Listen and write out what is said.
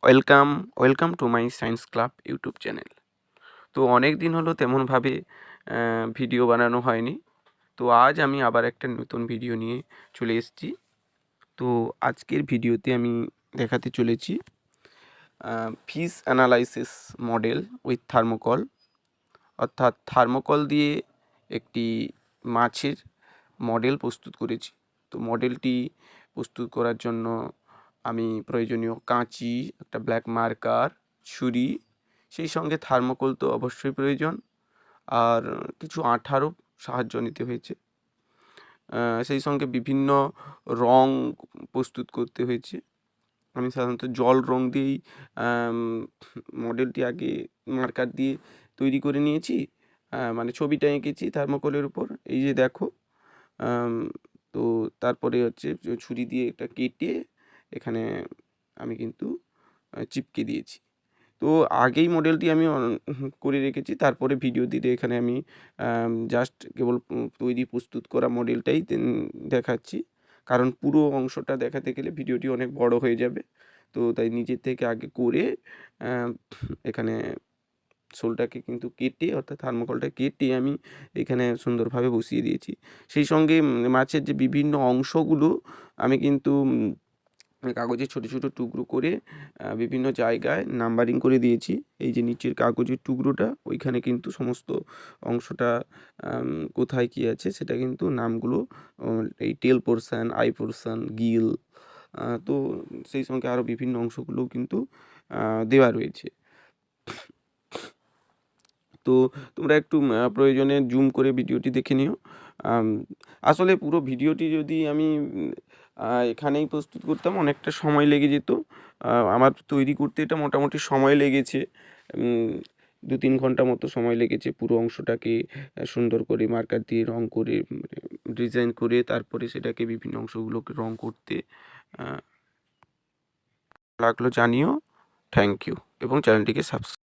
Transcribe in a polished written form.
Welcome welcome to my science club YouTube channel. তো অনেক দিন হলো তেমনভাবে ভিডিও বানানো হয়নি। তো আজ আমি আবার একটা নতুন ভিডিও নিয়ে চলে এসেছি। তো আজকের ভিডিওতে আমি দেখাতে চলেছি fish analysis model with thermocol, অর্থাৎ থার্মোকল দিয়ে একটি মাছের মডেল প্রস্তুত করেছি। তো মডেলটি প্রস্তুত করার জন্য আমি প্রয়োজনীয় কাঁচি, একটা ব্ল্যাক মার্কার, ছুরি, সেই সঙ্গে থার্মোকল তো অবশ্যই প্রয়োজন, আর কিছু আঠারও সাহায্য নিতে হয়েছে। সেই সঙ্গে বিভিন্ন রং প্রস্তুত করতে হয়েছে। আমি সাধারণত জল রং দিয়েই মডেলটি আগে মার্কার দিয়ে তৈরি করে নিয়েছি, মানে ছবিটা এঁকেছি থার্মোকলের উপর, এই যে দেখো। তো তারপরে হচ্ছে ছুরি দিয়ে এটা কেটে এখানে আমি কিন্তু চিপকে দিয়েছি। তো আগেই মডেলটি আমি করে রেখেছি, তারপরে ভিডিও দিতে এখানে আমি জাস্ট কেবল তৈরি প্রস্তুত করা মডেলটাই দেখাচ্ছি, কারণ পুরো অংশটা দেখাতে গেলে ভিডিওটি অনেক বড় হয়ে যাবে। তো তাই নিজের থেকে আগে করে এখানে শোলটাকে কিন্তু কেটে, অর্থাৎ থার্মোকলটা কেটে আমি এখানে সুন্দরভাবে বসিয়ে দিয়েছি। সেই সঙ্গে মাছের যে বিভিন্ন অংশগুলো আমি কিন্তু কাগজে ছোটো ছোটো টুকরো করে বিভিন্ন জায়গায় নাম্বারিং করে দিয়েছি। এই যে নিচের কাগজের টুকরোটা, ওইখানে কিন্তু সমস্ত অংশটা কোথায় কী আছে সেটা কিন্তু নামগুলো, এই টেল পোরশান, আই পোরশান, গিল, তো সেই সঙ্গে আরও বিভিন্ন অংশগুলোও কিন্তু দেওয়া রয়েছে। তো তোমরা একটু প্রয়োজনে জুম করে ভিডিওটি দেখে নিও। আসলে পুরো ভিডিওটি যদি আমি এখানেই প্রস্তুত করতাম অনেকটা সময় লেগে যেত। আমার তৈরি করতে এটা মোটামুটি সময় লেগেছে 2-3 ঘন্টা মতো সময় লেগেছে পুরো অংশটাকে সুন্দর করে মার্কার দিয়ে রং করে, মানে ডিজাইন করে, তারপরে সেটাকে বিভিন্ন অংশগুলোকে রং করতে। লাগলো জানিও। থ্যাংক ইউ এবং চ্যানেলটিকে সাবস্ক্রাইব।